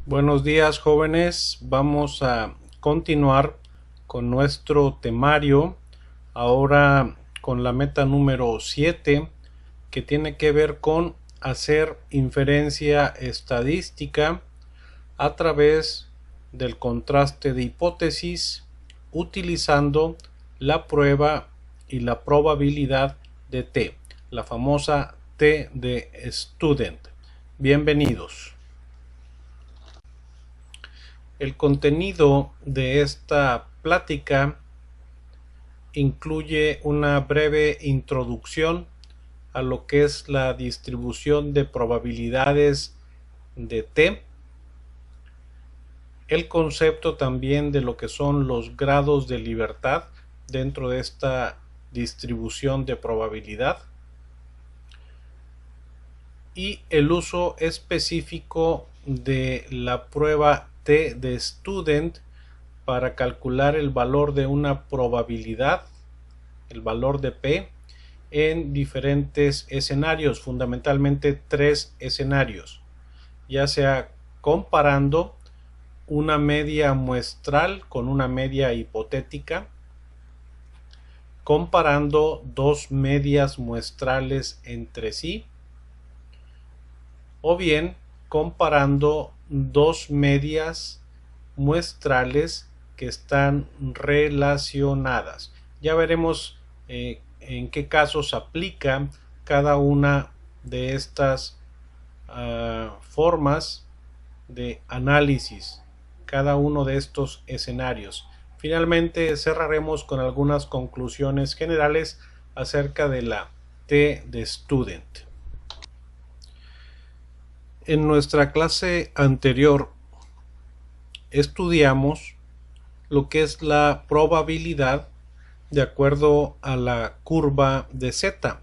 Buenos días, jóvenes. Vamos a continuar con nuestro temario, ahora con la meta número 7, que tiene que ver con hacer inferencia estadística a través del contraste de hipótesis utilizando la prueba y la probabilidad de T, la famosa T de student. Bienvenidos. El contenido de esta plática incluye una breve introducción a lo que es la distribución de probabilidades de T, el concepto también de lo que son los grados de libertad dentro de esta distribución de probabilidad y el uso específico de la prueba T de student para calcular el valor de una probabilidad, el valor de P, en diferentes escenarios, fundamentalmente 3 escenarios, ya sea comparando una media muestral con una media hipotética, comparando dos medias muestrales entre sí, o bien comparando dos medias muestrales que están relacionadas. Ya veremos en qué casos aplica cada una de estas formas de análisis, cada uno de estos escenarios. Finalmente cerraremos con algunas conclusiones generales acerca de la T de student. En nuestra clase anterior estudiamos lo que es la probabilidad de acuerdo a la curva de Z,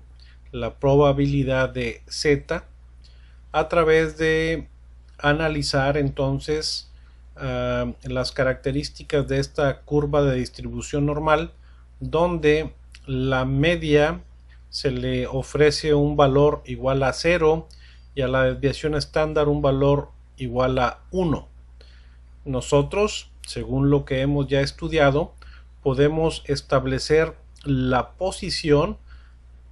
la probabilidad de Z, a través de analizar entonces las características de esta curva de distribución normal, donde la media se le ofrece un valor igual a 0 y a la desviación estándar un valor igual a 1. Nosotros, según lo que hemos ya estudiado, podemos establecer la posición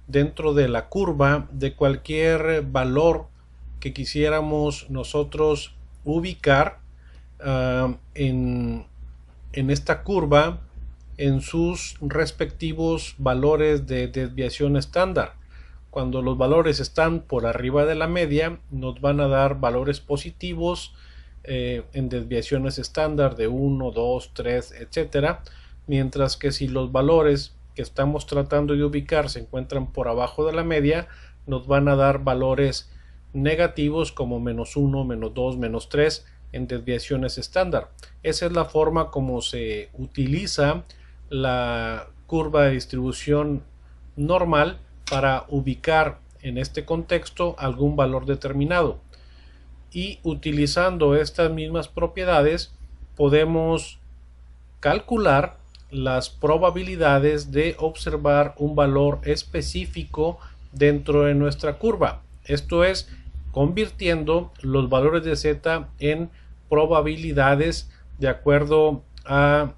dentro de la curva de cualquier valor que quisiéramos nosotros ubicar en esta curva en sus respectivos valores de desviación estándar. Cuando los valores están por arriba de la media, nos van a dar valores positivos en desviaciones estándar de 1, 2, 3, etcétera, mientras que si los valores que estamos tratando de ubicar se encuentran por abajo de la media, nos van a dar valores negativos como menos 1, menos 2, menos 3 en desviaciones estándar. Esa es la forma como se utiliza la curva de distribución normal para ubicar en este contexto algún valor determinado. Y utilizando estas mismas propiedades podemos calcular las probabilidades de observar un valor específico dentro de nuestra curva. Esto es, convirtiendo los valores de Z en probabilidades de acuerdo a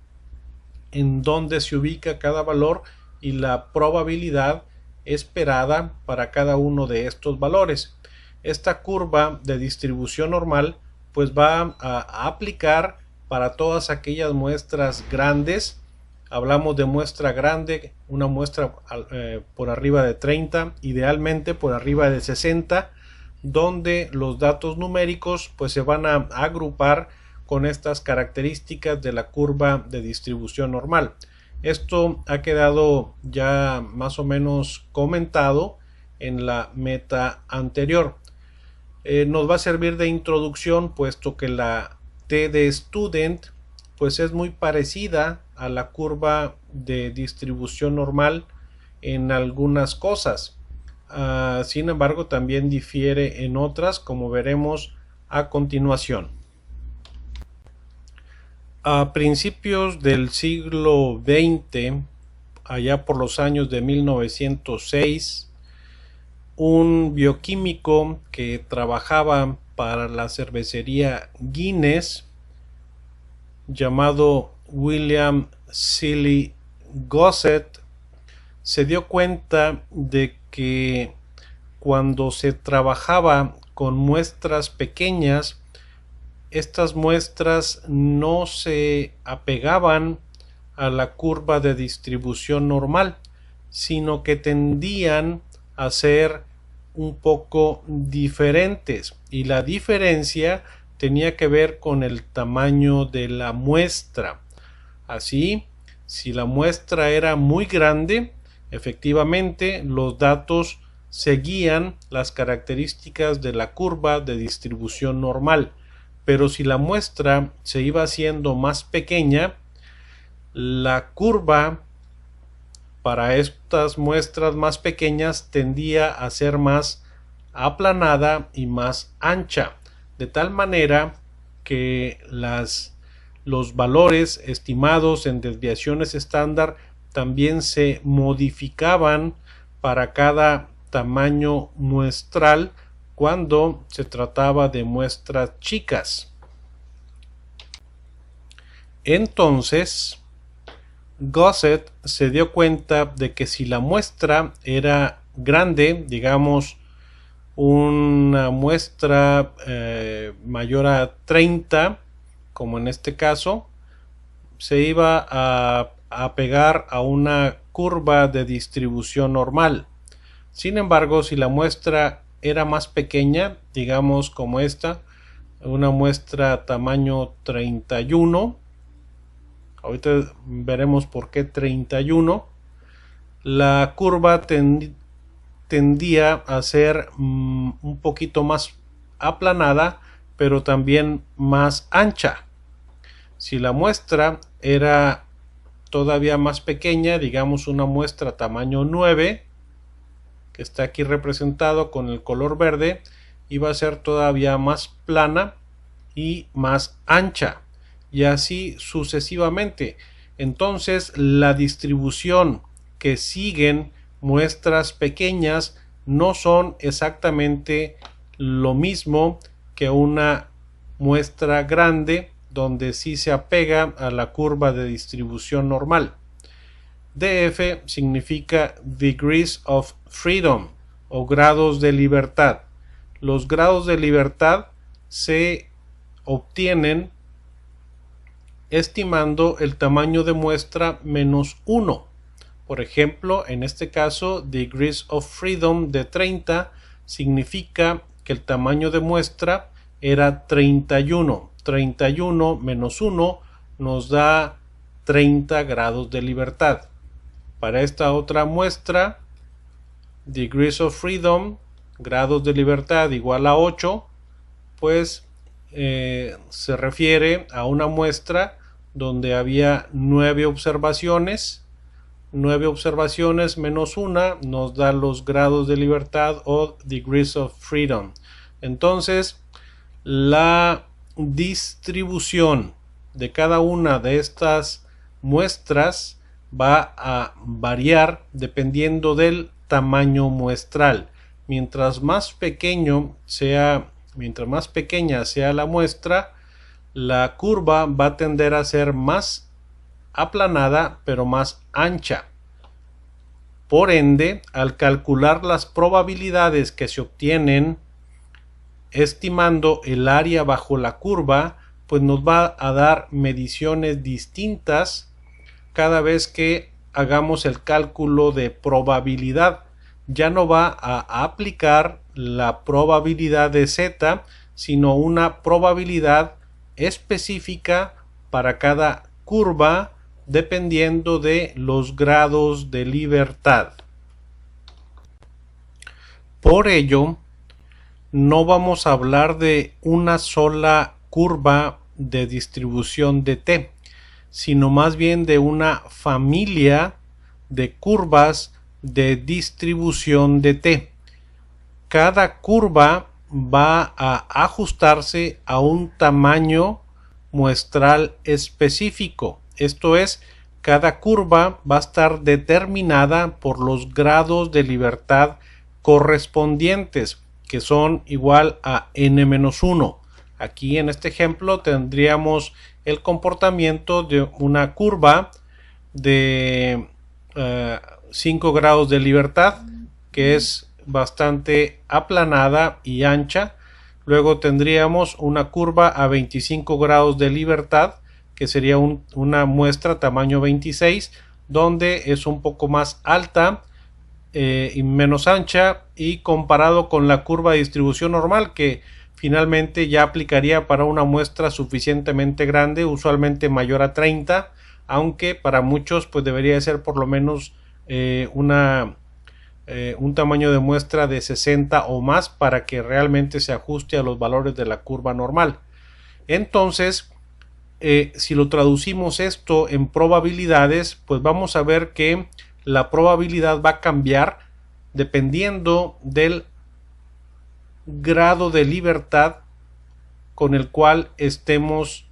en dónde se ubica cada valor y la probabilidad esperada para cada uno de estos valores. Esta curva de distribución normal pues va a aplicar para todas aquellas muestras grandes. Hablamos de muestra grande, una muestra por arriba de 30, idealmente por arriba de 60, donde los datos numéricos pues se van a agrupar con estas características de la curva de distribución normal. Esto ha quedado ya más o menos comentado en la meta anterior. Nos va a servir de introducción, puesto que la T de student pues es muy parecida a la curva de distribución normal en algunas cosas. Sin embargo, también difiere en otras, como veremos a continuación. A principios del siglo XX, allá por los años de 1906, un bioquímico que trabajaba para la cervecería Guinness, llamado William Seeley Gossett, se dio cuenta de que cuando se trabajaba con muestras pequeñas, estas muestras no se apegaban a la curva de distribución normal, sino que tendían a ser un poco diferentes, y la diferencia tenía que ver con el tamaño de la muestra. Así, si la muestra era muy grande, efectivamente los datos seguían las características de la curva de distribución normal, pero si la muestra se iba haciendo más pequeña, la curva para estas muestras más pequeñas tendía a ser más aplanada y más ancha, de tal manera que los valores estimados en desviaciones estándar también se modificaban para cada tamaño muestral cuando se trataba de muestras chicas. Entonces, Gossett se dio cuenta de que si la muestra era grande, digamos una muestra mayor a 30, como en este caso, se iba a pegar a una curva de distribución normal. Sin embargo, si la muestra era más pequeña, digamos como esta, una muestra tamaño 31, ahorita veremos por qué 31, la curva tendía a ser un poquito más aplanada, pero también más ancha. Si la muestra era todavía más pequeña, digamos una muestra tamaño 9, que está aquí representado con el color verde, iba a ser todavía más plana y más ancha, y así sucesivamente. Entonces, la distribución que siguen muestras pequeñas no son exactamente lo mismo que una muestra grande, donde sí se apega a la curva de distribución normal. DF significa Degrees of Freedom o grados de libertad. Los grados de libertad se obtienen estimando el tamaño de muestra menos 1. Por ejemplo, en este caso, Degrees of Freedom de 30 significa que el tamaño de muestra era 31. 31 menos 1 nos da 30 grados de libertad. Para esta otra muestra, Degrees of Freedom, grados de libertad igual a 8, pues se refiere a una muestra donde había 9 observaciones. 9 observaciones menos 1 nos da los grados de libertad o Degrees of Freedom. Entonces, la distribución de cada una de estas muestras va a variar dependiendo del tamaño muestral. Mientras más pequeña sea la muestra, la curva va a tender a ser más aplanada pero más ancha. Por ende, al calcular las probabilidades que se obtienen estimando el área bajo la curva, pues nos va a dar mediciones distintas cada vez que hagamos el cálculo de probabilidad. Ya no va a aplicar la probabilidad de z, sino una probabilidad específica para cada curva dependiendo de los grados de libertad. Por ello, no vamos a hablar de una sola curva de distribución de t, sino más bien de una familia de curvas de distribución de t. Cada curva va a ajustarse a un tamaño muestral específico. Esto es, cada curva va a estar determinada por los grados de libertad correspondientes. que son igual a n-1. Aquí en este ejemplo tendríamos el comportamiento de una curva de 5 grados de libertad, que es bastante aplanada y ancha. Luego tendríamos una curva a 25 grados de libertad, que sería una muestra tamaño 26, donde es un poco más alta y menos ancha, y comparado con la curva de distribución normal, que finalmente ya aplicaría para una muestra suficientemente grande, usualmente mayor a 30, aunque para muchos pues debería ser por lo menos un tamaño de muestra de 60 o más para que realmente se ajuste a los valores de la curva normal. Entonces, si lo traducimos esto en probabilidades, pues vamos a ver que la probabilidad va a cambiar dependiendo del grado de libertad con el cual estemos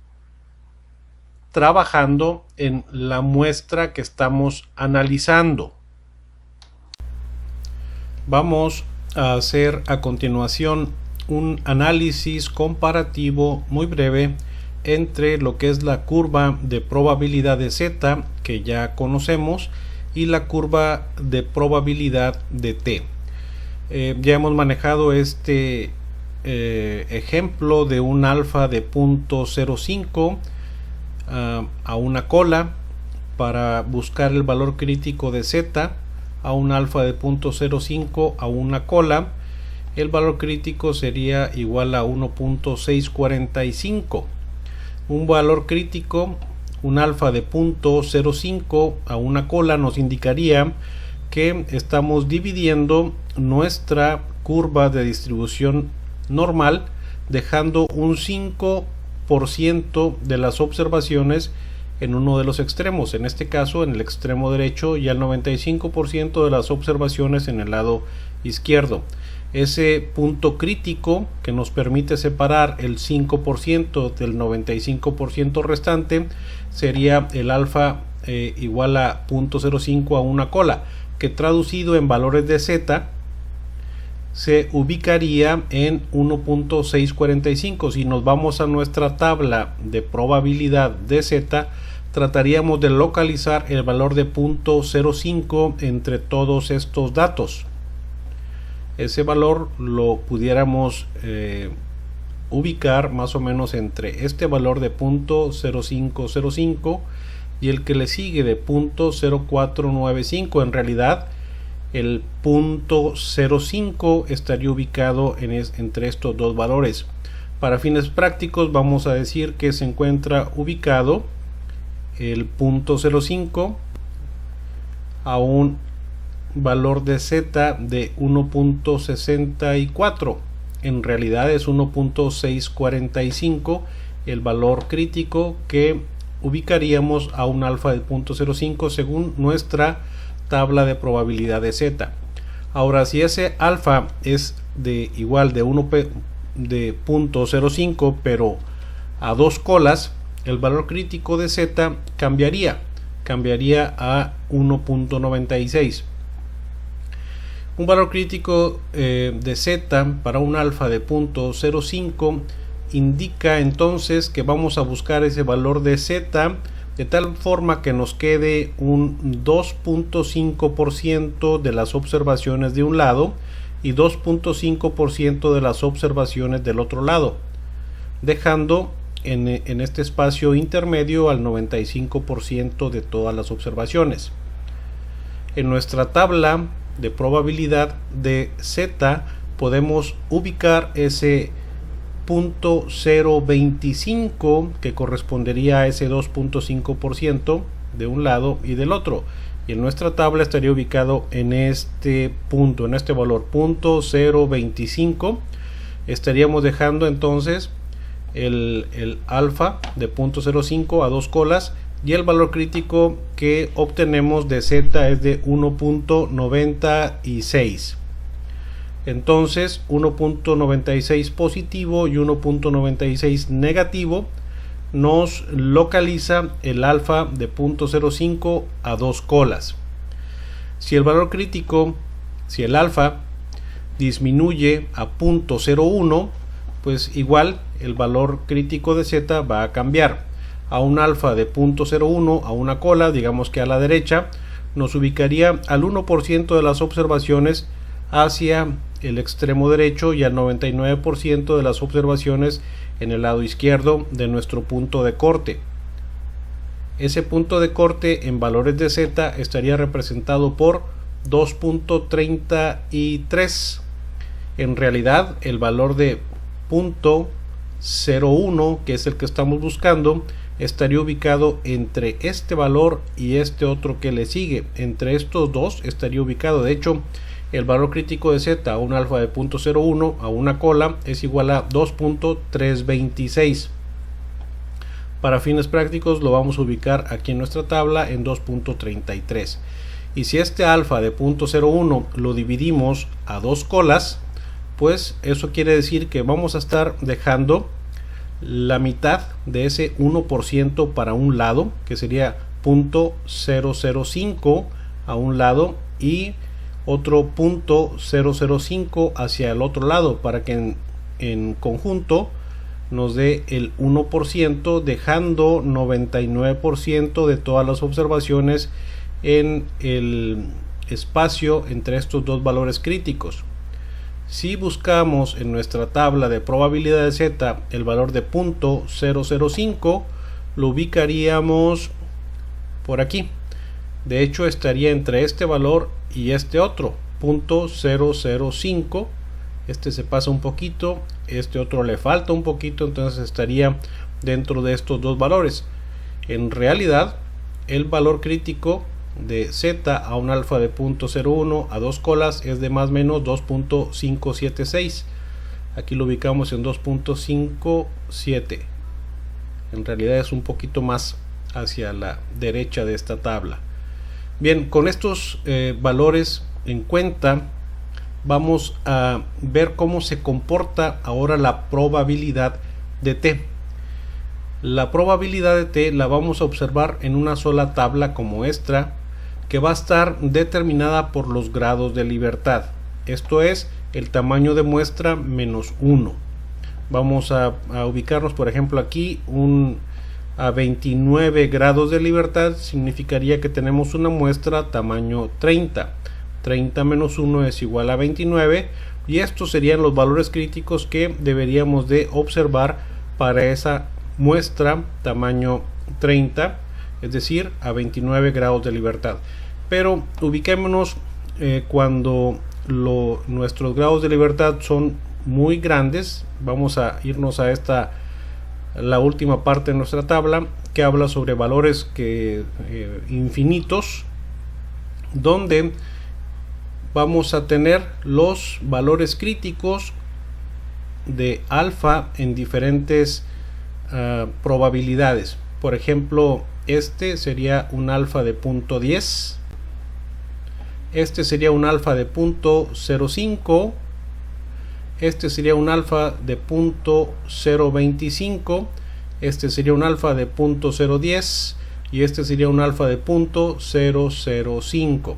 trabajando en la muestra que estamos analizando. Vamos a hacer a continuación un análisis comparativo muy breve entre lo que es la curva de probabilidad de Z, que ya conocemos, y la curva de probabilidad de T. Ya hemos manejado este ejemplo de un alfa de 0.05 a una cola para buscar el valor crítico de Z, a un alfa de 0.05 a una cola. El valor crítico sería igual a 1.645. Un valor crítico, un alfa de 0.05 a una cola, nos indicaría que estamos dividiendo nuestra curva de distribución normal, dejando un 5% de las observaciones en uno de los extremos, en este caso en el extremo derecho, y al 95% de las observaciones en el lado izquierdo. Ese punto crítico que nos permite separar el 5% del 95% restante sería el alfa igual a 0.05 a una cola, que traducido en valores de Z se ubicaría en 1.645. Si nos vamos a nuestra tabla de probabilidad de Z, trataríamos de localizar el valor de 0.05 entre todos estos datos. Ese valor lo pudiéramos ubicar más o menos entre este valor de 0.0505 y el que le sigue de 0.0495. En realidad el 0.05 estaría ubicado entre estos dos valores. Para fines prácticos vamos a decir que se encuentra ubicado el 0.05 a un valor de Z de 1.64. En realidad es 1.645 el valor crítico que ubicaríamos a un alfa de 0.05 según nuestra tabla de probabilidad de Z. Ahora, si ese alfa es igual de 0.05 pero a dos colas, el valor crítico de Z cambiaría a 1.96. Un valor crítico de Z para un alfa de 0.05 indica entonces que vamos a buscar ese valor de Z de tal forma que nos quede un 2.5% de las observaciones de un lado y 2.5% de las observaciones del otro lado, dejando en este espacio intermedio al 95% de todas las observaciones. En nuestra tabla de probabilidad de Z podemos ubicar ese 0.025 que correspondería a ese 2.5% de un lado y del otro, y en nuestra tabla estaría ubicado en este punto, en este valor 0.025. estaríamos dejando entonces el alfa de 0.05 a dos colas, y el valor crítico que obtenemos de Z es de 1.96. Entonces 1.96 positivo y 1.96 negativo nos localiza el alfa de 0.05 a dos colas. Si el valor crítico, si el alfa disminuye a 0.01, pues igual el valor crítico de Z va a cambiar. A un alfa de 0.01 a una cola, digamos que a la derecha, nos ubicaría al 1% de las observaciones hacia el extremo derecho y al 99% de las observaciones en el lado izquierdo de nuestro punto de corte. Ese punto de corte en valores de Z estaría representado por 2.33. En realidad el valor de 0.01, que es el que estamos buscando, estaría ubicado entre este valor y este otro que le sigue. Entre estos dos estaría ubicado. De hecho, el valor crítico de Z a un alfa de 0.01 a una cola es igual a 2.326. Para fines prácticos lo vamos a ubicar aquí en nuestra tabla en 2.33. Y si este alfa de 0.01 lo dividimos a dos colas, pues eso quiere decir que vamos a estar dejando la mitad de ese 1% para un lado, que sería 0.005 a un lado y otro 0.005 hacia el otro lado, para que en conjunto nos dé el 1%, dejando 99% de todas las observaciones en el espacio entre estos dos valores críticos. Si buscamos en nuestra tabla de probabilidad de Z el valor de 0.005, lo ubicaríamos por aquí. De hecho, estaría entre este valor y este otro, 0.005. Este se pasa un poquito, este otro le falta un poquito, entonces estaría dentro de estos dos valores. En realidad, el valor crítico de Z a un alfa de 0.01 a dos colas es de más o menos 2.576. Aquí lo ubicamos en 2.57. En realidad es un poquito más hacia la derecha de esta tabla. Bien, con estos valores en cuenta, vamos a ver cómo se comporta ahora la probabilidad de T. La probabilidad de T la vamos a observar en una sola tabla como esta, que va a estar determinada por los grados de libertad. Esto es el tamaño de muestra menos 1. Vamos a ubicarnos, por ejemplo, aquí a 29 grados de libertad significaría que tenemos una muestra tamaño 30. 30 menos 1 es igual a 29, y estos serían los valores críticos que deberíamos de observar para esa muestra tamaño 30, es decir, a 29 grados de libertad. Pero ubiquémonos cuando nuestros grados de libertad son muy grandes. Vamos a irnos a la última parte de nuestra tabla, que habla sobre valores infinitos, donde vamos a tener los valores críticos de alfa en diferentes probabilidades. Por ejemplo, este sería un alfa de 0.10, este sería un alfa de 0.05, este sería un alfa de 0.025, este sería un alfa de 0.010 y este sería un alfa de 0.005.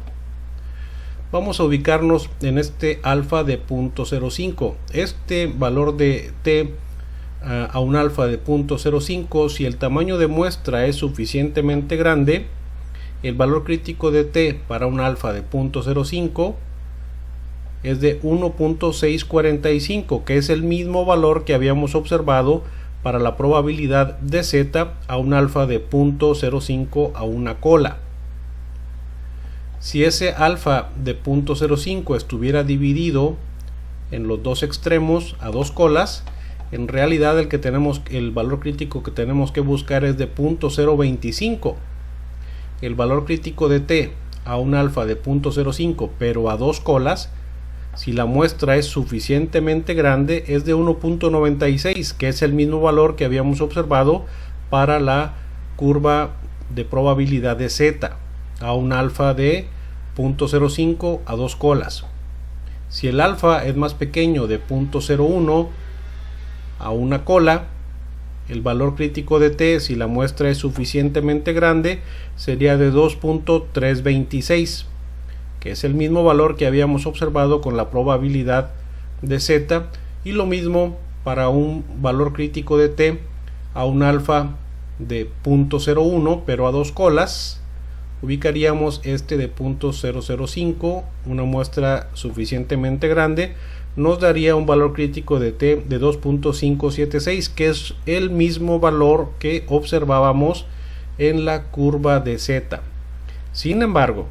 Vamos a ubicarnos en este alfa de 0.05. Este valor de T a un alfa de 0.05, si el tamaño de muestra es suficientemente grande, el valor crítico de T para un alfa de 0.05 es de 1.645, que es el mismo valor que habíamos observado para la probabilidad de Z a un alfa de 0.05 a una cola. Si ese alfa de 0.05 estuviera dividido en los dos extremos a dos colas, en realidad el valor crítico que tenemos que buscar es de 0.025. El valor crítico de T a un alfa de 0.05 pero a dos colas, si la muestra es suficientemente grande, es de 1.96, que es el mismo valor que habíamos observado para la curva de probabilidad de Z a un alfa de 0.05 a dos colas. Si el alfa es más pequeño de 0.01 a una cola, el valor crítico de T, si la muestra es suficientemente grande, sería de 2.326. que es el mismo valor que habíamos observado con la probabilidad de z, y lo mismo para un valor crítico de t a un alfa de 0.01 pero a dos colas. Ubicaríamos este de 0.005, una muestra suficientemente grande, nos daría un valor crítico de t de 2.576, que es el mismo valor que observábamos en la curva de z. Sin embargo,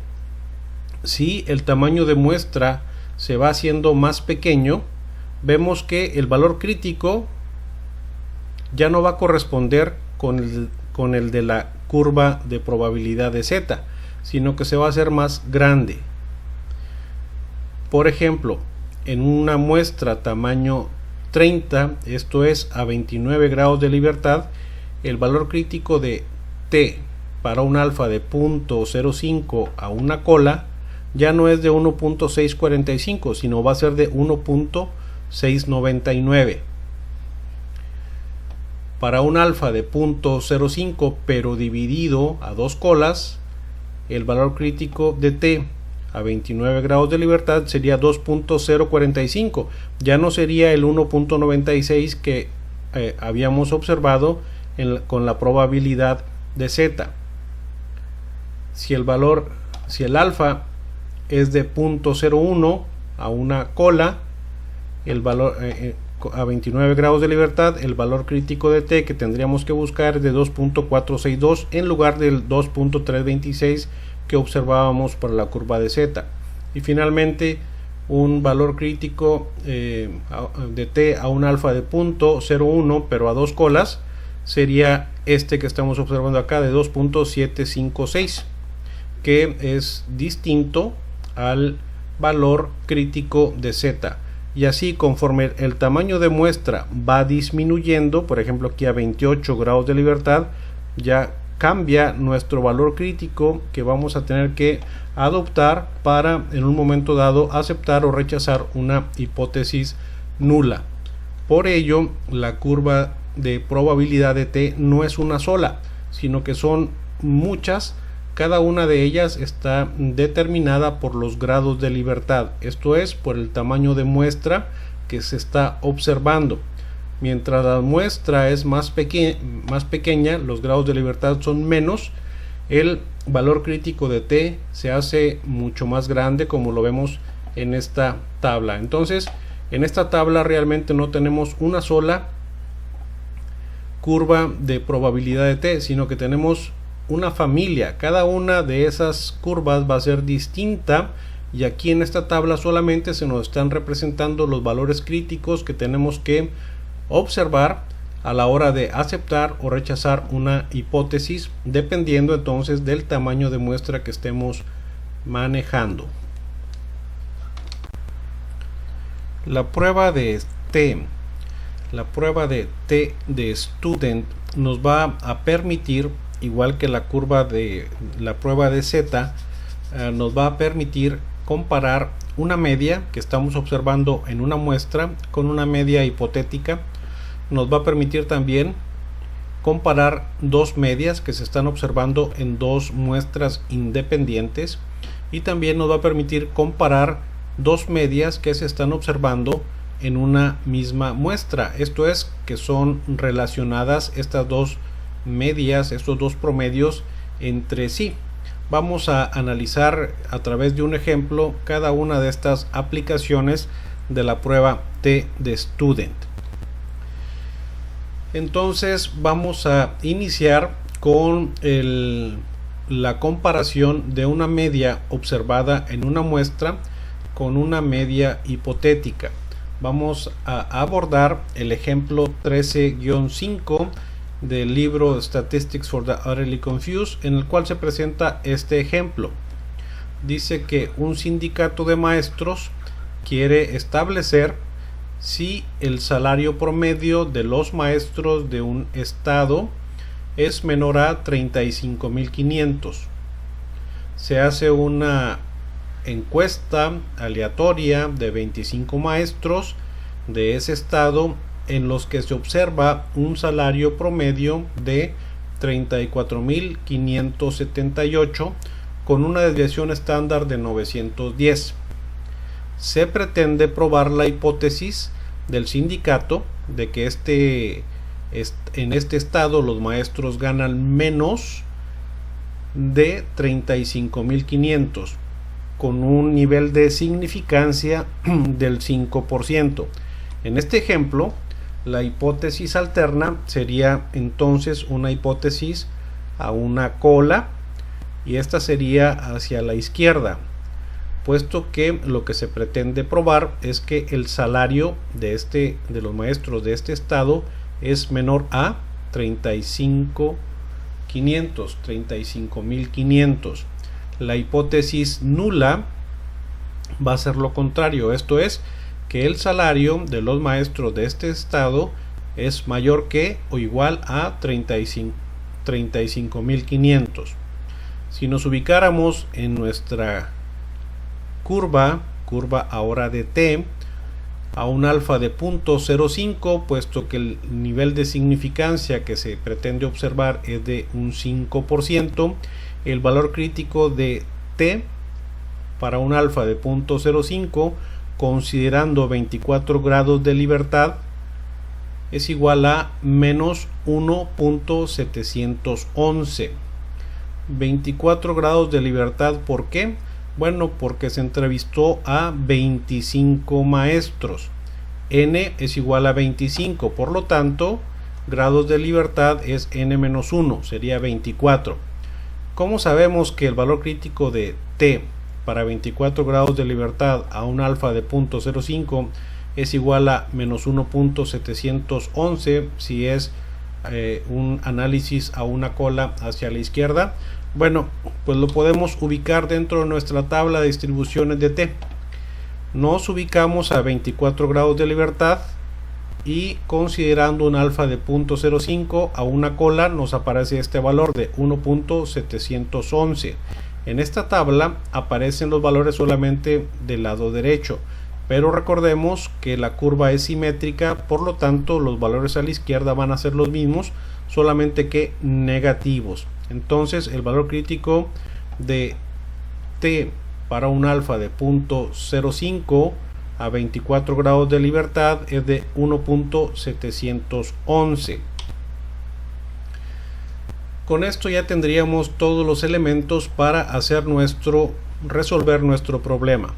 si el tamaño de muestra se va haciendo más pequeño, vemos que el valor crítico ya no va a corresponder con el de la curva de probabilidad de z, sino que se va a hacer más grande. Por ejemplo, en una muestra tamaño 30, esto es a 29 grados de libertad, el valor crítico de t para un alfa de 0.05 a una cola ya no es de 1.645, sino va a ser de 1.699. Para un alfa de 0.05 pero dividido a dos colas, el valor crítico de t a 29 grados de libertad sería 2.045, ya no sería el 1.96 que habíamos observado con la probabilidad de z. Si el alfa es de 0.01 a una cola, el valor a 29 grados de libertad, el valor crítico de t que tendríamos que buscar es de 2.462 en lugar del 2.326 que observábamos para la curva de z. Y finalmente, un valor crítico de t a un alfa de 0.01 pero a dos colas sería este que estamos observando acá de 2.756, que es distinto al valor crítico de z. Y así, conforme el tamaño de muestra va disminuyendo, por ejemplo aquí a 28 grados de libertad, ya cambia nuestro valor crítico que vamos a tener que adoptar para en un momento dado aceptar o rechazar una hipótesis nula. Por ello, la curva de probabilidad de t no es una sola, sino que son muchas. Cada una de ellas está determinada por los grados de libertad, esto es, por el tamaño de muestra que se está observando. Mientras la muestra es más pequeña, los grados de libertad son menos, el valor crítico de t se hace mucho más grande, como lo vemos en esta tabla. Entonces, en esta tabla realmente no tenemos una sola curva de probabilidad de t, sino que tenemos una familia. Cada una de esas curvas va a ser distinta, y aquí en esta tabla solamente se nos están representando los valores críticos que tenemos que observar a la hora de aceptar o rechazar una hipótesis, dependiendo entonces del tamaño de muestra que estemos manejando. La prueba de t de student nos va a permitir, igual que la prueba de z, nos va a permitir comparar una media que estamos observando en una muestra con una media hipotética. Nos va a permitir también comparar dos medias que se están observando en dos muestras independientes, y también nos va a permitir comparar dos medias que se están observando en una misma muestra. Esto es, que son relacionadas estas dos medias, estos dos promedios entre sí. Vamos a analizar a través de un ejemplo cada una de estas aplicaciones de la prueba t de student. Entonces vamos a iniciar con la comparación de una media observada en una muestra con una media hipotética. Vamos a abordar el ejemplo 13-5 del libro Statistics for the Utterly Confused, en el cual se presenta este ejemplo. Dice que un sindicato de maestros quiere establecer si el salario promedio de los maestros de un estado es menor a 35.500. Se hace una encuesta aleatoria de 25 maestros de ese estado, en los que se observa un salario promedio de 34.578 con una desviación estándar de 910. Se pretende probar la hipótesis del sindicato de que en este estado los maestros ganan menos de 35.500 con un nivel de significancia del 5%. En este ejemplo, la hipótesis alterna sería entonces una hipótesis a una cola y esta sería hacia la izquierda, puesto que lo que se pretende probar es que el salario de los maestros de este estado es menor a 35.500. La hipótesis nula va a ser lo contrario, esto es que el salario de los maestros de este estado es mayor que o igual a 35.500. Si nos ubicáramos en nuestra curva ahora de t a un alfa de 0.05, puesto que el nivel de significancia que se pretende observar es de un 5%, el valor crítico de t para un alfa de 0.05 considerando 24 grados de libertad es igual a menos 1.711. 24 grados de libertad, ¿por qué? Bueno, porque se entrevistó a 25 maestros. N es igual a 25, por lo tanto, grados de libertad es n-1, sería 24. ¿Cómo sabemos que el valor crítico de t para 24 grados de libertad a un alfa de 0.05 es igual a menos 1.711 si es un análisis a una cola hacia la izquierda? Bueno, pues lo podemos ubicar dentro de nuestra tabla de distribuciones de t. Nos ubicamos a 24 grados de libertad y considerando un alfa de 0.05 a una cola nos aparece este valor de 1.711. En esta tabla aparecen los valores solamente del lado derecho, pero recordemos que la curva es simétrica, por lo tanto los valores a la izquierda van a ser los mismos, solamente que negativos. Entonces el valor crítico de t para un alfa de 0.05 a 24 grados de libertad es de 1.711. Con esto ya tendríamos todos los elementos para resolver nuestro problema.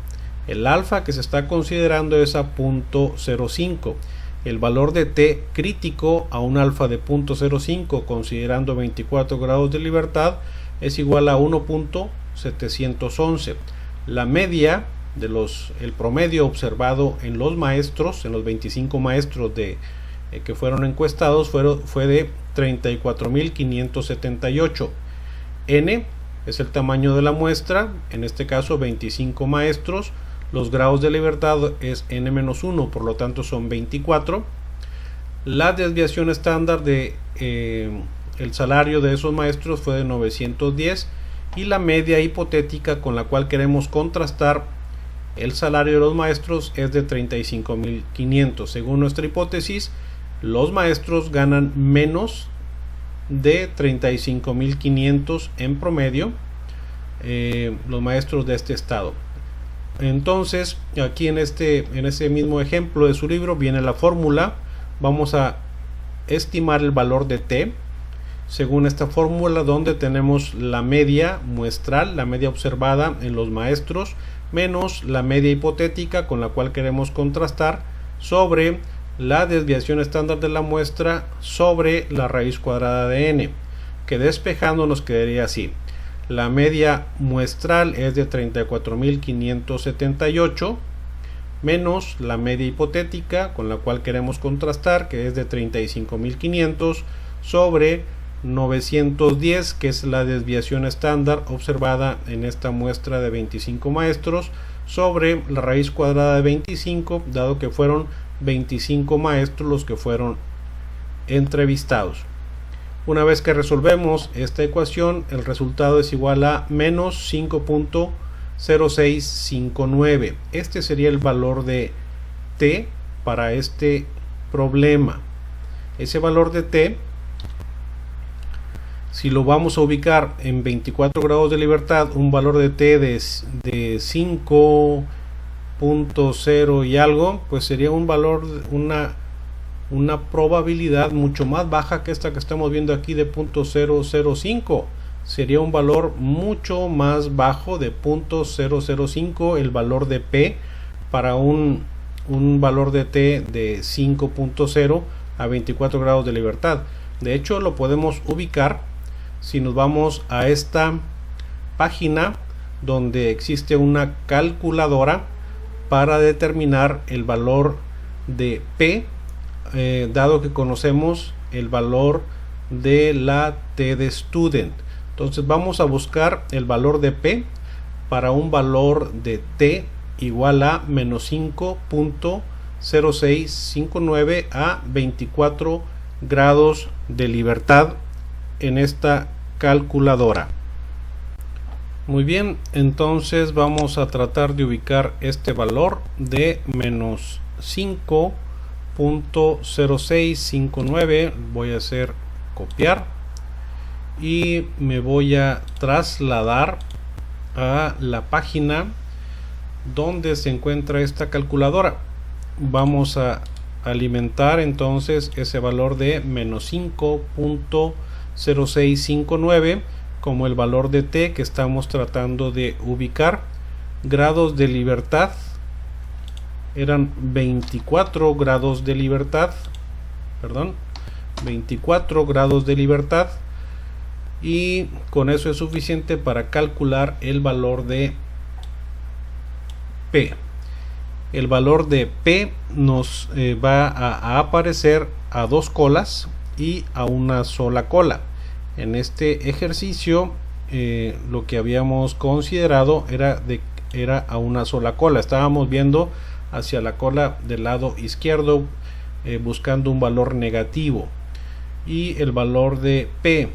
El alfa que se está considerando es a 0.05. El valor de t crítico a un alfa de 0.05 considerando 24 grados de libertad es igual a 1.711. La media el promedio observado en los maestros, en los 25 maestros que fueron encuestados fue de 34.578. N es el tamaño de la muestra, en este caso 25 maestros. Los grados de libertad es n-1, por lo tanto son 24. La desviación estándar de el salario de esos maestros fue de 910 y la media hipotética con la cual queremos contrastar el salario de los maestros es de 35.500. Según nuestra hipótesis, los maestros ganan menos de 35.500 en promedio, los maestros de este estado. Entonces aquí en ese mismo ejemplo de su libro viene la fórmula. Vamos a estimar el valor de t según esta fórmula, donde tenemos la media muestral, la media observada en los maestros, menos la media hipotética con la cual queremos contrastar, sobre la desviación estándar de la muestra sobre la raíz cuadrada de n, que despejando nos quedaría así. La media muestral es de 34.578 menos la media hipotética con la cual queremos contrastar, que es de 35.500, sobre 910, que es la desviación estándar observada en esta muestra de 25 maestros, sobre la raíz cuadrada de 25, dado que fueron 25 maestros los que fueron entrevistados. Una vez que resolvemos esta ecuación, el resultado es igual a menos 5.0659. Este sería el valor de t para este problema. Ese valor de t Si lo vamos a ubicar en 24 grados de libertad, un valor de t de 5.0 y algo, pues sería un valor, una probabilidad mucho más baja que esta que estamos viendo aquí de 0.005. Sería un valor mucho más bajo de 0.005 el valor de P para un valor de T de 5.0 a 24 grados de libertad. De hecho, lo podemos ubicar si nos vamos a esta página donde existe una calculadora para determinar el valor de P, dado que conocemos el valor de la T de student. Entonces vamos a buscar el valor de P para un valor de T igual a menos 5.0659 a 24 grados de libertad en esta calculadora. Muy bien, entonces vamos a tratar de ubicar este valor de menos 5.0659. voy a hacer copiar y me voy a trasladar a la página donde se encuentra esta calculadora. Vamos a alimentar entonces ese valor de menos 5.0659 como el valor de T que estamos tratando de ubicar. Grados de libertad eran 24 grados de libertad, 24 grados de libertad, y con eso es suficiente para calcular el valor de P. El valor de P nos va a aparecer a dos colas y a una sola cola. En este ejercicio lo que habíamos considerado era a una sola cola. Estábamos viendo hacia la cola del lado izquierdo buscando un valor negativo, y el valor de P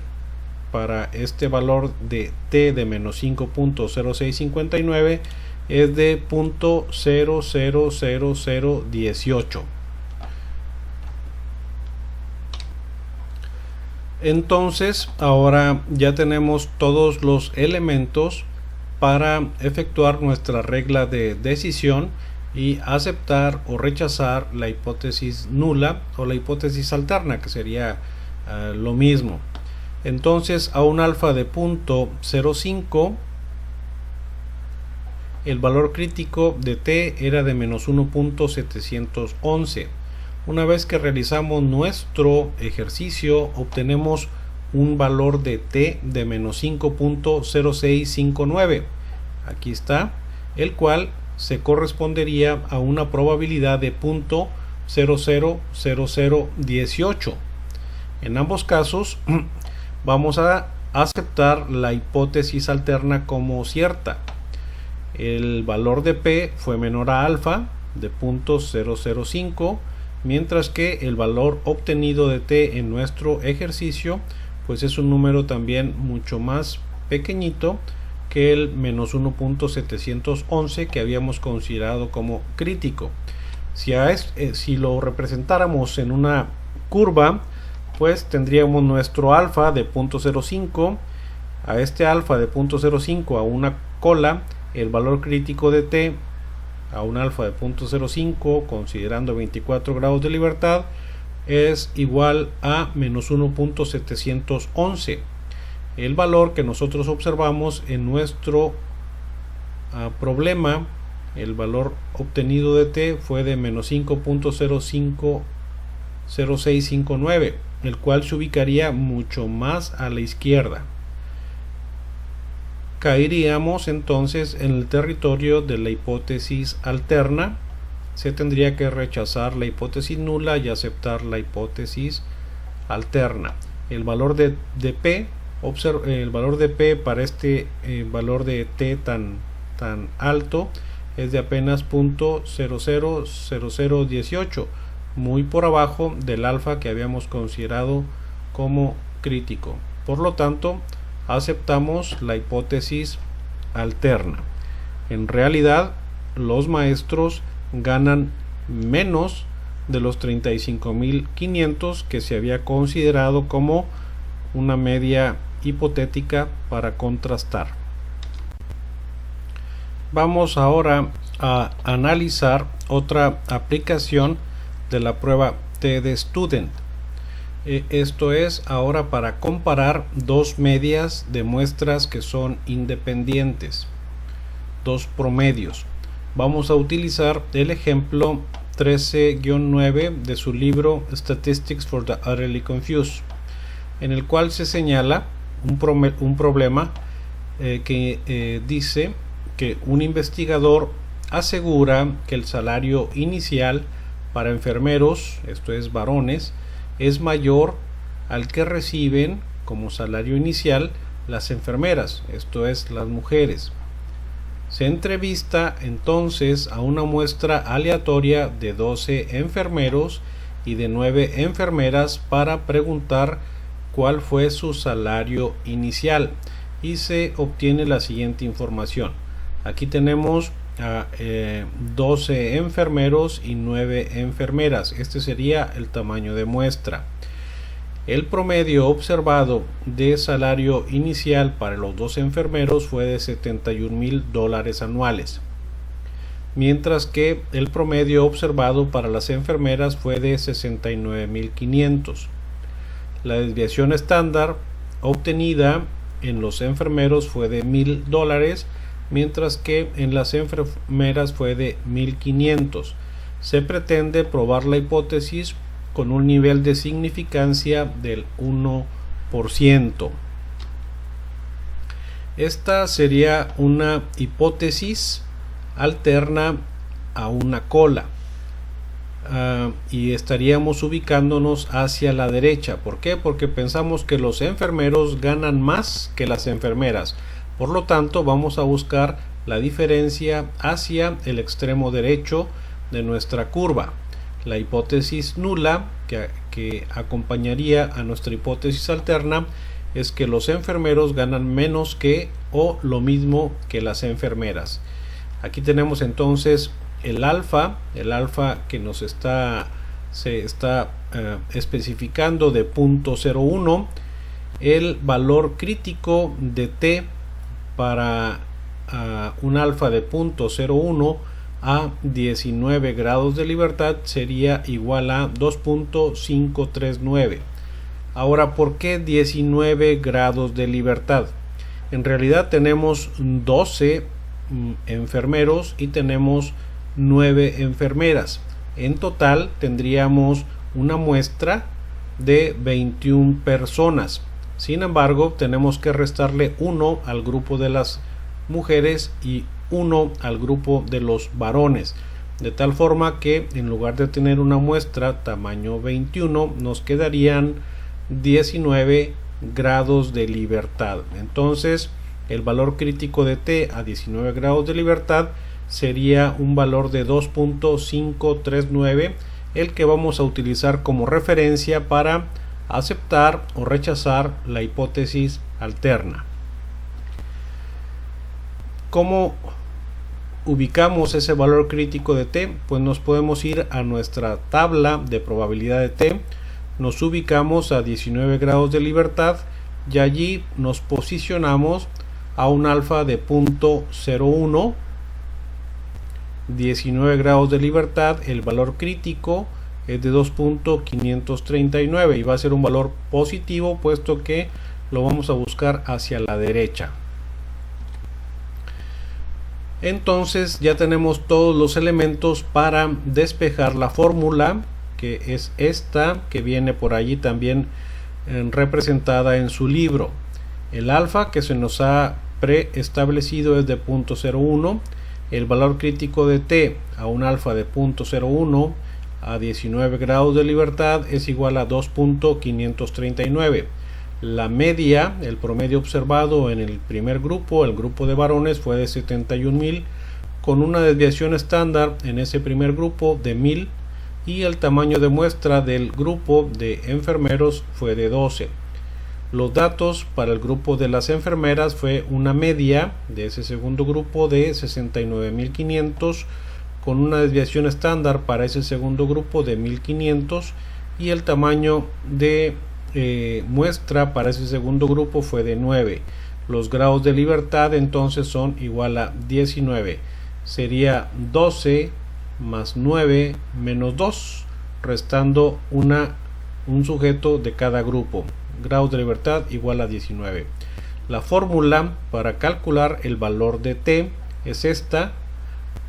para este valor de T de menos 5.0659 es de 0.000018. Entonces ahora ya tenemos todos los elementos para efectuar nuestra regla de decisión y aceptar o rechazar la hipótesis nula o la hipótesis alterna, que sería lo mismo. Entonces a un alfa de 0.05 el valor crítico de T era de menos 1.711. Una vez que realizamos nuestro ejercicio, obtenemos un valor de T de menos 5.0659. Aquí está, el cual se correspondería a una probabilidad de 0.000018. En ambos casos vamos a aceptar la hipótesis alterna como cierta. El valor de P fue menor a alfa de 0.005, mientras que el valor obtenido de T en nuestro ejercicio pues es un número también mucho más pequeñito que el menos 1.711 que habíamos considerado como crítico. Si lo representáramos en una curva, pues tendríamos nuestro alfa de 0.05, a este alfa de 0.05 a una cola, el valor crítico de T a un alfa de 0.05 considerando 24 grados de libertad es igual a menos 1.711. El valor que nosotros observamos en nuestro problema, el valor obtenido de T fue de menos 5.0659, el cual se ubicaría mucho más a la izquierda. Caeríamos entonces en el territorio de la hipótesis alterna. Se tendría que rechazar la hipótesis nula y aceptar la hipótesis alterna. El valor de P, el valor de P para este valor de T tan alto es de apenas 0.000018, muy por abajo del alfa que habíamos considerado como crítico. Por lo tanto, aceptamos la hipótesis alterna. En realidad, los maestros ganan menos de los 35.500 que se había considerado como una media hipotética para contrastar. Vamos ahora a analizar otra aplicación de la prueba T de Student. Esto es ahora para comparar dos medias de muestras que son independientes, dos promedios. Vamos a utilizar el ejemplo 13-9 de su libro Statistics for the Utterly Confused, en el cual se señala un problema que dice que un investigador asegura que el salario inicial para enfermeros, esto es varones, es mayor al que reciben como salario inicial las enfermeras, esto es las mujeres. Se entrevista entonces a una muestra aleatoria de 12 enfermeros y de 9 enfermeras para preguntar cuál fue su salario inicial y se obtiene la siguiente información. Aquí tenemos a 12 enfermeros y 9 enfermeras. Este sería el tamaño de muestra. El promedio observado de salario inicial para los 12 enfermeros fue de $71,000 anuales, mientras que el promedio observado para las enfermeras fue de $69,500. La desviación estándar obtenida en los enfermeros fue de $1,000, mientras que en las enfermeras fue de $1,500. Se pretende probar la hipótesis con un nivel de significancia del 1%. Esta sería una hipótesis alterna a una cola. Y estaríamos ubicándonos hacia la derecha. ¿Por qué? Porque pensamos que los enfermeros ganan más que las enfermeras. Por lo tanto, vamos a buscar la diferencia hacia el extremo derecho de nuestra curva. La hipótesis nula que acompañaría a nuestra hipótesis alterna es que los enfermeros ganan menos que o lo mismo que las enfermeras. Aquí tenemos entonces el alfa que se está especificando de 0.01, el valor crítico de T para un alfa de 0.01 a 19 grados de libertad sería igual a 2.539. Ahora, ¿por qué 19 grados de libertad? En realidad tenemos 12 enfermeros y tenemos 9 enfermeras. En total tendríamos una muestra de 21 personas. Sin embargo, tenemos que restarle 1 al grupo de las mujeres y 1 al grupo de los varones, de tal forma que en lugar de tener una muestra tamaño 21 nos quedarían 19 grados de libertad. Entonces el valor crítico de T a 19 grados de libertad sería un valor de 2.539, el que vamos a utilizar como referencia para aceptar o rechazar la hipótesis alterna. ¿Cómo ubicamos ese valor crítico de T? Pues nos podemos ir a nuestra tabla de probabilidad de T, nos ubicamos a 19 grados de libertad y allí nos posicionamos a un alfa de 0.01, 19 grados de libertad, el valor crítico es de 2.539 y va a ser un valor positivo puesto que lo vamos a buscar hacia la derecha. Entonces ya tenemos todos los elementos para despejar la fórmula, que es esta que viene por allí también representada en su libro. El alfa que se nos ha preestablecido es de 0.01, el valor crítico de T a un alfa de 0.01 a 19 grados de libertad es igual a 2.539. La media, el promedio observado en el primer grupo, el grupo de varones, fue de 71,000, con una desviación estándar en ese primer grupo de 1,000, y el tamaño de muestra del grupo de enfermeros fue de 12. Los datos para el grupo de las enfermeras fue una media de ese segundo grupo de 69,500, con una desviación estándar para ese segundo grupo de 1,500, y el tamaño de muestra para ese segundo grupo fue de 9. Los grados de libertad entonces son igual a 19. Sería 12 más 9 menos 2, restando un sujeto de cada grupo. Grados de libertad igual a 19. La fórmula para calcular el valor de t es esta.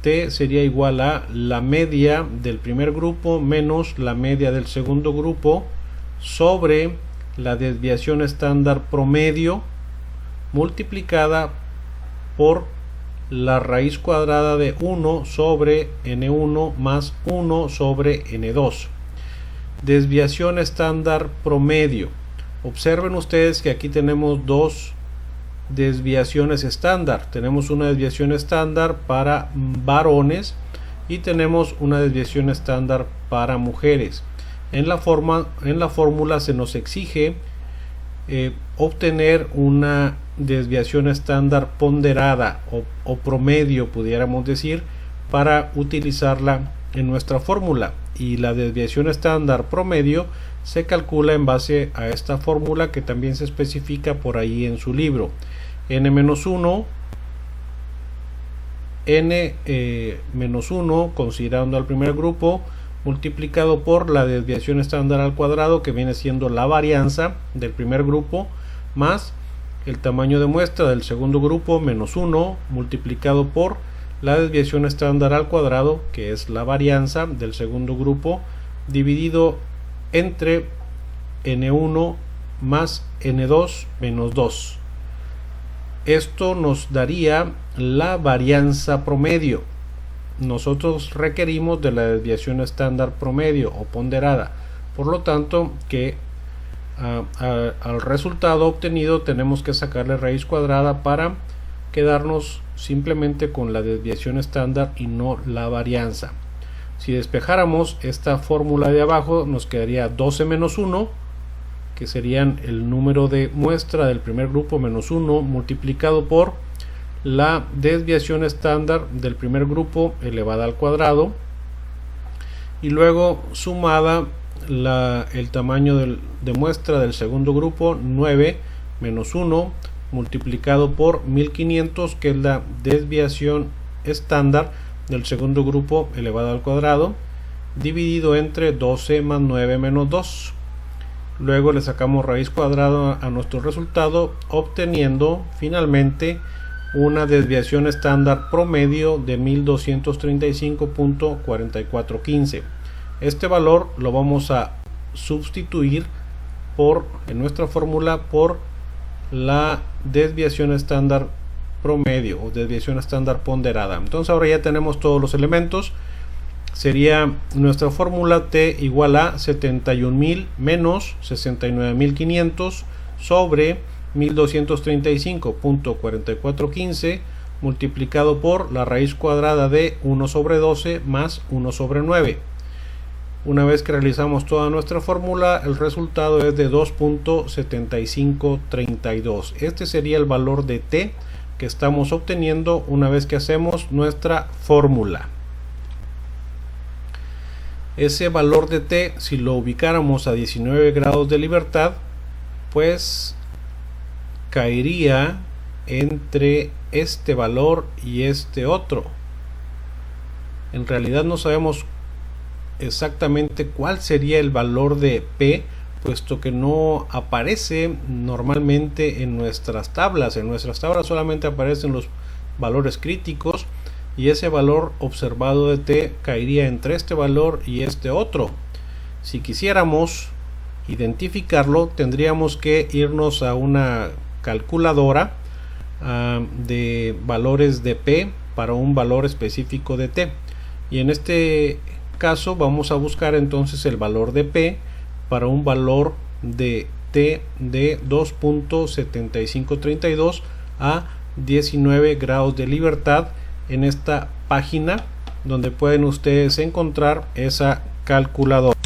T sería igual a la media del primer grupo menos la media del segundo grupo sobre la desviación estándar promedio multiplicada por la raíz cuadrada de 1 sobre n1 más 1 sobre n2. Desviación estándar promedio. Observen ustedes que aquí tenemos dos desviaciones estándar. Tenemos una desviación estándar para varones y tenemos una desviación estándar para mujeres. En la fórmula se nos exige obtener una desviación estándar ponderada o promedio, pudiéramos decir, para utilizarla en nuestra fórmula, y la desviación estándar promedio se calcula en base a esta fórmula que también se especifica por ahí en su libro. n-1 n-1 considerando al primer grupo multiplicado por la desviación estándar al cuadrado, que viene siendo la varianza del primer grupo, más el tamaño de muestra del segundo grupo menos 1 multiplicado por la desviación estándar al cuadrado, que es la varianza del segundo grupo, dividido entre n1 más n2 menos 2. Esto nos daría la varianza promedio. Nosotros requerimos de la desviación estándar promedio o ponderada, por lo tanto que al resultado obtenido tenemos que sacarle raíz cuadrada para quedarnos simplemente con la desviación estándar y no la varianza. Si despejáramos esta fórmula de abajo, nos quedaría 12 menos 1, que serían el número de muestra del primer grupo menos 1 multiplicado por la desviación estándar del primer grupo elevada al cuadrado, y luego sumada el tamaño de muestra del segundo grupo 9 menos 1 multiplicado por 1500, que es la desviación estándar del segundo grupo elevado al cuadrado, dividido entre 12 más 9 menos 2. Luego le sacamos raíz cuadrada a nuestro resultado, obteniendo finalmente una desviación estándar promedio de 1235.4415. Este valor lo vamos a sustituir en nuestra fórmula por la desviación estándar promedio o desviación estándar ponderada. Entonces ahora ya tenemos todos los elementos. Sería nuestra fórmula t igual a 71.000 menos 69.500 sobre 1235.4415 multiplicado por la raíz cuadrada de 1 sobre 12 más 1 sobre 9. Una vez que realizamos toda nuestra fórmula, el resultado es de 2.7532. Este sería el valor de t que estamos obteniendo una vez que hacemos nuestra fórmula. Ese valor de t, si lo ubicáramos a 19 grados de libertad, pues caería entre este valor y este otro. En realidad no sabemos exactamente cuál sería el valor de P, puesto que no aparece normalmente en nuestras tablas. En nuestras tablas solamente aparecen los valores críticos, y ese valor observado de T caería entre este valor y este otro. Si quisiéramos identificarlo, tendríamos que irnos a una calculadora de valores de P para un valor específico de T, y en este caso vamos a buscar entonces el valor de P para un valor de T de 2.7532 a 19 grados de libertad en esta página, donde pueden ustedes encontrar esa calculadora.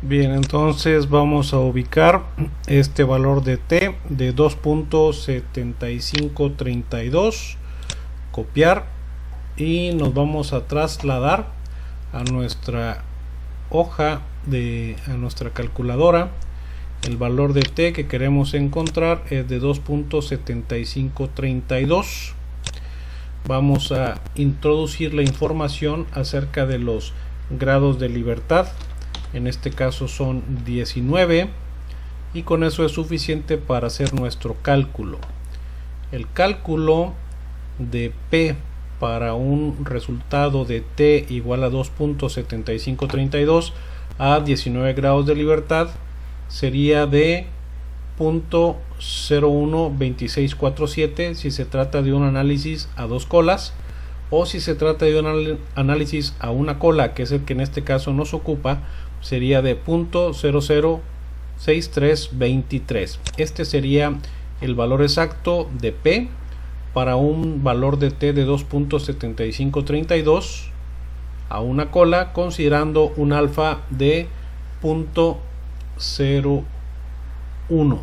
Bien, entonces vamos a ubicar este valor de T de 2.7532, copiar, y nos vamos a trasladar a nuestra hoja a nuestra calculadora. El valor de t que queremos encontrar es de 2.7532. Vamos a introducir la información acerca de los grados de libertad. En este caso son 19 y con eso es suficiente para hacer nuestro cálculo. El cálculo de P para un resultado de T igual a 2.7532 a 19 grados de libertad sería de 0.012647 si se trata de un análisis a dos colas, o si se trata de un análisis a una cola, que es el que en este caso nos ocupa, sería de 0.006323. Este sería el valor exacto de P para un valor de T de 2.7532 a una cola, considerando un alfa de 0.01.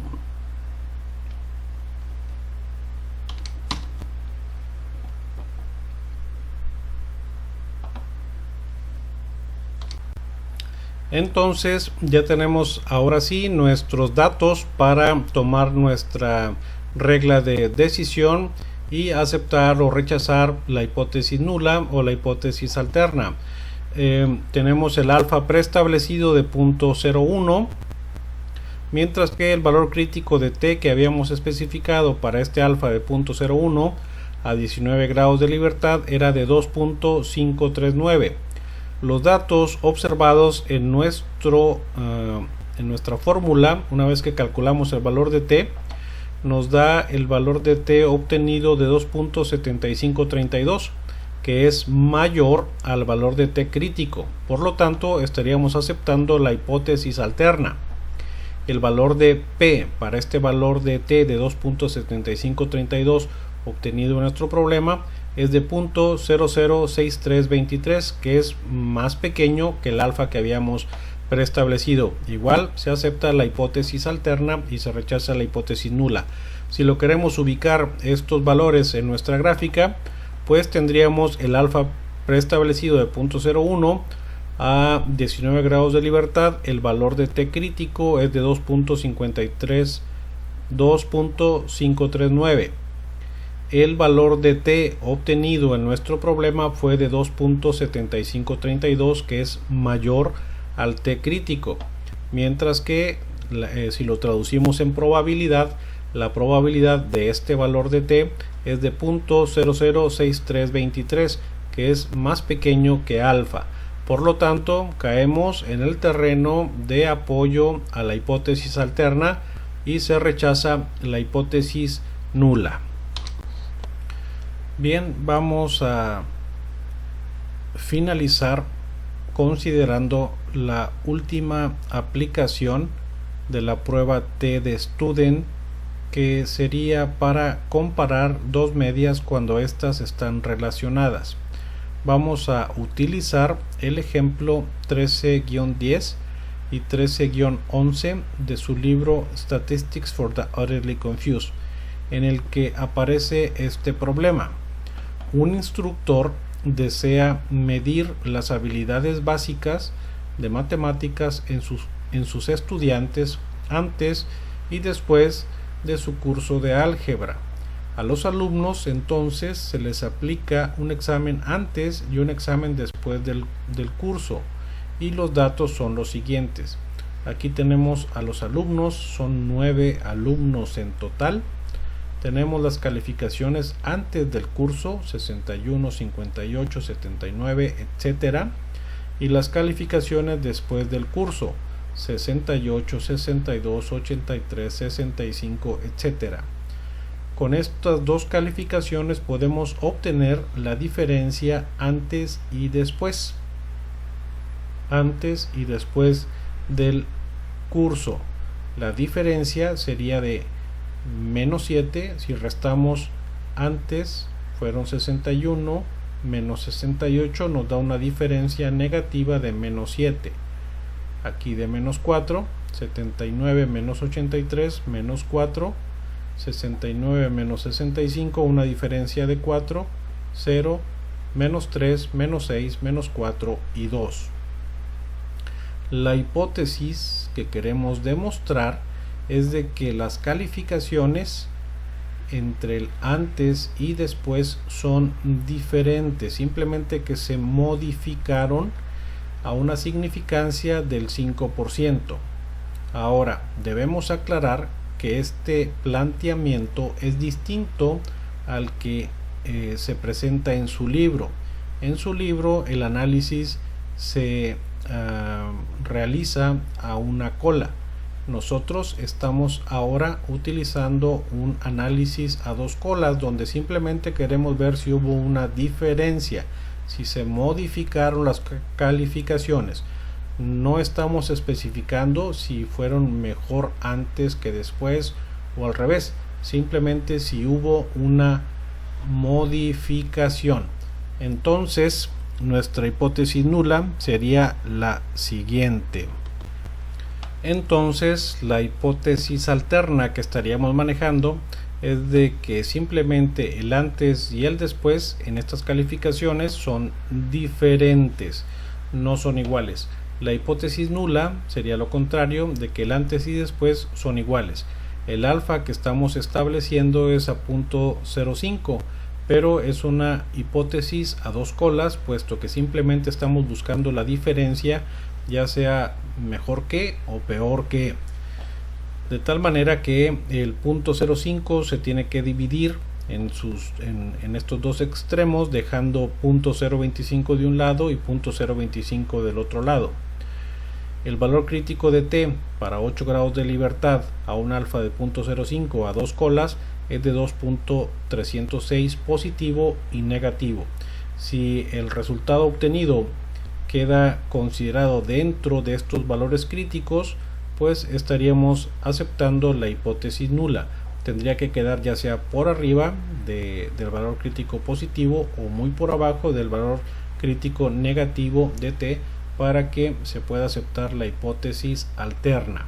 Entonces ya tenemos ahora sí nuestros datos para tomar nuestra regla de decisión y aceptar o rechazar la hipótesis nula o la hipótesis alterna. Tenemos el alfa preestablecido de 0.01, mientras que el valor crítico de t que habíamos especificado para este alfa de 0.01 a 19 grados de libertad era de 2.539. Los datos observados en nuestra fórmula, una vez que calculamos el valor de t, nos da el valor de t obtenido de 2.7532, que es mayor al valor de t crítico. Por lo tanto, estaríamos aceptando la hipótesis alterna. El valor de p para este valor de t de 2.7532 obtenido en nuestro problema es de 0.006323, que es más pequeño que el alfa que habíamos preestablecido. Igual se acepta la hipótesis alterna y se rechaza la hipótesis nula. Si lo queremos ubicar estos valores en nuestra gráfica, pues tendríamos el alfa preestablecido de 0.01 a 19 grados de libertad. El valor de t crítico es de 2.539. El valor de t obtenido en nuestro problema fue de 2.7532, que es mayor al t crítico, mientras que si lo traducimos en probabilidad, la probabilidad de este valor de t es de 0.006323, que es más pequeño que alfa. Por lo tanto, caemos en el terreno de apoyo a la hipótesis alterna y se rechaza la hipótesis nula. Bien, vamos a finalizar considerando la última aplicación de la prueba T de Student, que sería para comparar dos medias cuando éstas están relacionadas. Vamos a utilizar el ejemplo 13-10 y 13-11 de su libro Statistics for the Utterly Confused, en el que aparece este problema. Un instructor desea medir las habilidades básicas de matemáticas en sus estudiantes antes y después de su curso de álgebra. A los alumnos entonces se les aplica un examen antes y un examen después del curso, y los datos son los siguientes. Aquí tenemos a los alumnos, son 9 alumnos en total. Tenemos las calificaciones antes del curso, 61, 58, 79, etc. Y las calificaciones después del curso, 68, 62, 83, 65, etc. Con estas dos calificaciones podemos obtener la diferencia antes y después. Antes y después del curso. La diferencia sería de menos 7, si restamos antes fueron 61, menos 68 nos da una diferencia negativa de menos 7. Aquí de menos 4, 79 menos 83, menos 4, 69 menos 65, una diferencia de 4, 0, menos 3, menos 6, menos 4 y 2. La hipótesis que queremos demostrar es de que las calificaciones entre el antes y después son diferentes, simplemente que se modificaron a una significancia del 5%. Ahora, debemos aclarar que este planteamiento es distinto al que se presenta en su libro. En su libro el análisis se realiza a una cola. Nosotros estamos ahora utilizando un análisis a dos colas, donde simplemente queremos ver si hubo una diferencia, si se modificaron las calificaciones. No estamos especificando si fueron mejor antes que después o al revés, simplemente si hubo una modificación. Entonces nuestra hipótesis nula sería la siguiente. Entonces la hipótesis alterna que estaríamos manejando es de que simplemente el antes y el después en estas calificaciones son diferentes, no son iguales. La hipótesis nula sería lo contrario, de que el antes y después son iguales. El alfa que estamos estableciendo es a 0.05, pero es una hipótesis a dos colas, puesto que simplemente estamos buscando la diferencia, ya sea mejor que o peor que, de tal manera que el 0.05 se tiene que dividir en estos dos extremos, dejando 0.025 de un lado y 0.025 del otro lado. El valor crítico de t para 8 grados de libertad a un alfa de 0.05 a dos colas es de 2.306 positivo y negativo. Si el resultado obtenido queda considerado dentro de estos valores críticos, pues estaríamos aceptando la hipótesis nula. Tendría que quedar ya sea por arriba del valor crítico positivo o muy por abajo del valor crítico negativo de t para que se pueda aceptar la hipótesis alterna.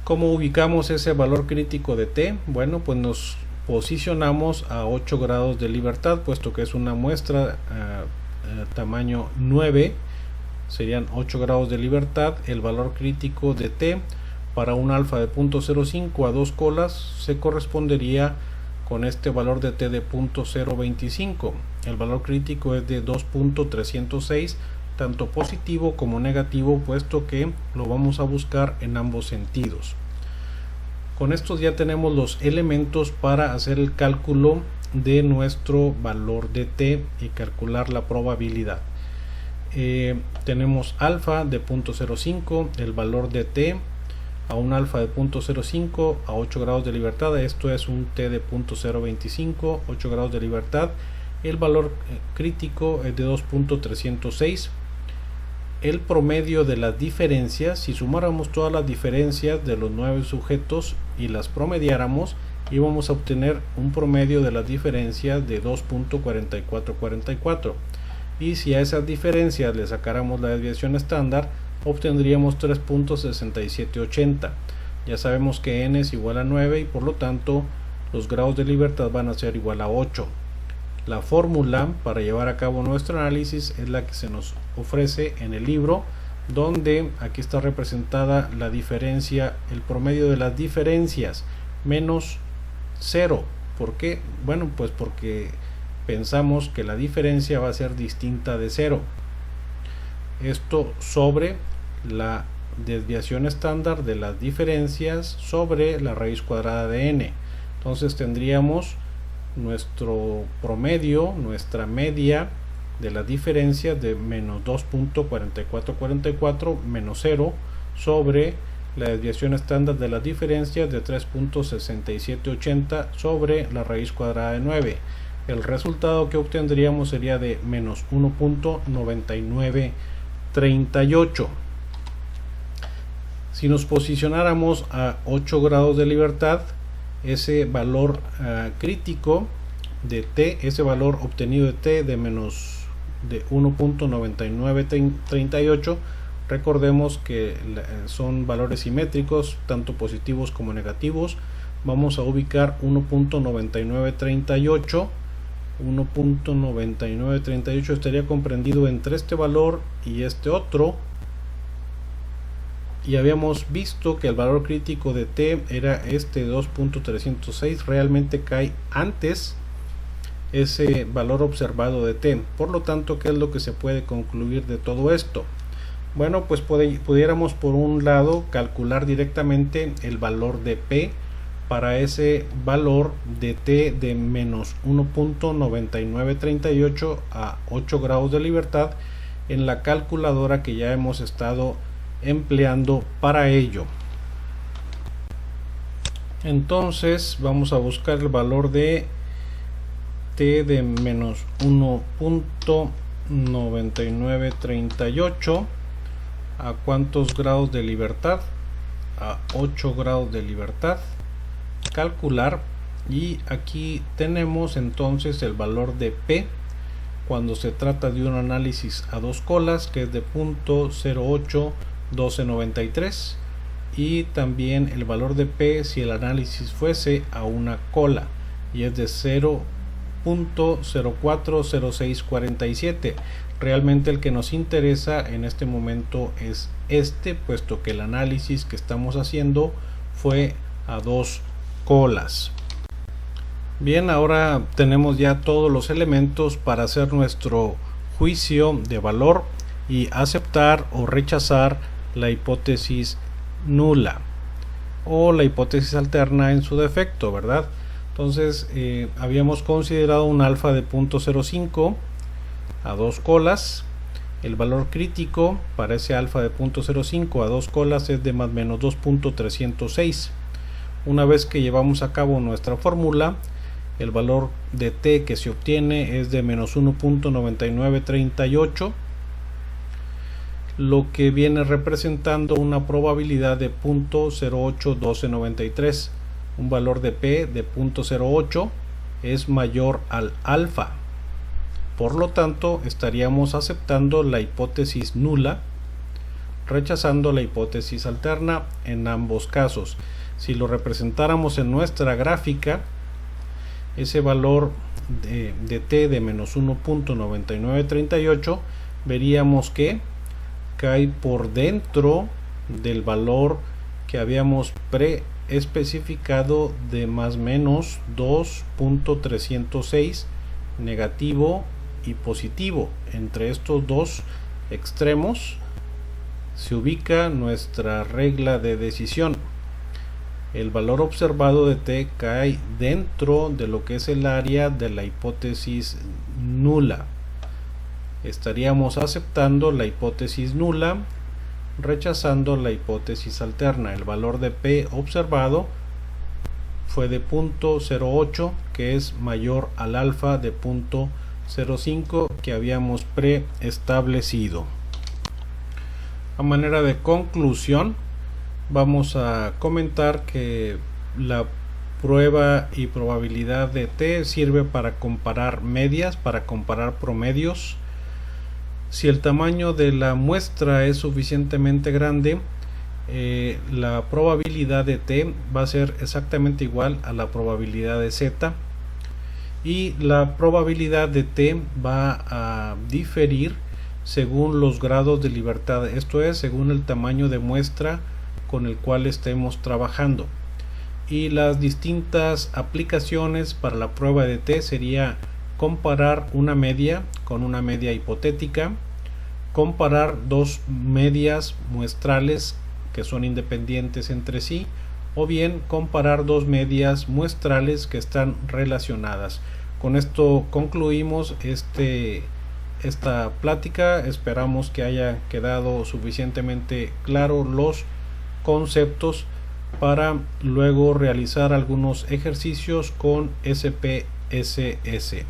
¿Cómo ubicamos ese valor crítico de t? Bueno, pues nos posicionamos a 8 grados de libertad, puesto que es una muestra tamaño 9, serían 8 grados de libertad. El valor crítico de t para un alfa de 0.05 a dos colas se correspondería con este valor de t de 0.025. El valor crítico es de 2.306, tanto positivo como negativo, puesto que lo vamos a buscar en ambos sentidos. Con estos ya tenemos los elementos para hacer el cálculo de nuestro valor de t y calcular la probabilidad. Tenemos alfa de 0.05, el valor de t a un alfa de 0.05 a 8 grados de libertad, esto es un t de 0.025, 8 grados de libertad. El valor crítico es de 2.306. El promedio de las diferencias, si sumáramos todas las diferencias de los 9 sujetos y las promediáramos, íbamos a obtener un promedio de las diferencias de 2.4444, y si a esas diferencias le sacáramos la desviación estándar, obtendríamos 3.6780. Ya sabemos que n es igual a 9 y por lo tanto los grados de libertad van a ser igual a 8. La fórmula para llevar a cabo nuestro análisis es la que se nos ofrece en el libro, donde aquí está representada la diferencia, el promedio de las diferencias menos 0. ¿Por qué? Bueno, pues porque pensamos que la diferencia va a ser distinta de 0. Esto sobre la desviación estándar de las diferencias sobre la raíz cuadrada de n. Entonces tendríamos nuestro promedio, nuestra media de las diferencias de menos 2.4444 menos 0 sobre la desviación estándar de las diferencias de 3.6780 sobre la raíz cuadrada de 9. El resultado que obtendríamos sería de menos 1.9938. Si nos posicionáramos a 8 grados de libertad, ese valor crítico de t, ese valor obtenido de t de menos de 1.9938, recordemos que son valores simétricos, tanto positivos como negativos. Vamos a ubicar 1.9938. 1.9938 estaría comprendido entre este valor y este otro, y habíamos visto que el valor crítico de t era este 2.306. Realmente cae antes ese valor observado de t. Por lo tanto, ¿qué es lo que se puede concluir de todo esto? Bueno, pues pudiéramos por un lado calcular directamente el valor de p para ese valor de t de menos 1.9938 a 8 grados de libertad en la calculadora que ya hemos estado empleando para ello. Entonces vamos a buscar el valor de t de menos 1.9938 a cuántos grados de libertad, a 8 grados de libertad. Calcular, y aquí tenemos entonces el valor de p cuando se trata de un análisis a dos colas, que es de 0.081293, y también el valor de p si el análisis fuese a una cola, y es de 0.040647. Realmente el que nos interesa en este momento es este, puesto que el análisis que estamos haciendo fue a dos colas. Bien, ahora tenemos ya todos los elementos para hacer nuestro juicio de valor y aceptar o rechazar la hipótesis nula o la hipótesis alterna en su defecto, ¿verdad? Entonces habíamos considerado un alfa de 0.05 a dos colas. El valor crítico para ese alfa de 0.05 a dos colas es de más o menos 2.306. Una vez que llevamos a cabo nuestra fórmula, el valor de t que se obtiene es de menos 1.9938, lo que viene representando una probabilidad de 0.081293. Un valor de p de 0.08 es mayor al alfa. Por lo tanto, estaríamos aceptando la hipótesis nula, rechazando la hipótesis alterna en ambos casos. Si lo representáramos en nuestra gráfica, ese valor de t de menos 1.9938, veríamos que cae por dentro del valor que habíamos preespecificado de más o menos 2.306, negativo y positivo. Entre estos dos extremos se ubica nuestra regla de decisión. El valor observado de t cae dentro de lo que es el área de la hipótesis nula. Estaríamos aceptando la hipótesis nula, rechazando la hipótesis alterna. El valor de p observado fue de 0.08, que es mayor al alfa de 0.05 que habíamos preestablecido. A manera de conclusión, vamos a comentar que la prueba y probabilidad de t sirve para comparar medias, para comparar promedios. Si el tamaño de la muestra es suficientemente grande, la probabilidad de t va a ser exactamente igual a la probabilidad de z, y la probabilidad de t va a diferir según los grados de libertad, esto es, según el tamaño de muestra con el cual estemos trabajando. Y las distintas aplicaciones para la prueba de t sería comparar una media con una media hipotética, comparar dos medias muestrales que son independientes entre sí, o bien comparar dos medias muestrales que están relacionadas. Con esto concluimos esta plática. Esperamos que haya quedado suficientemente claro los conceptos para luego realizar algunos ejercicios con SPSS.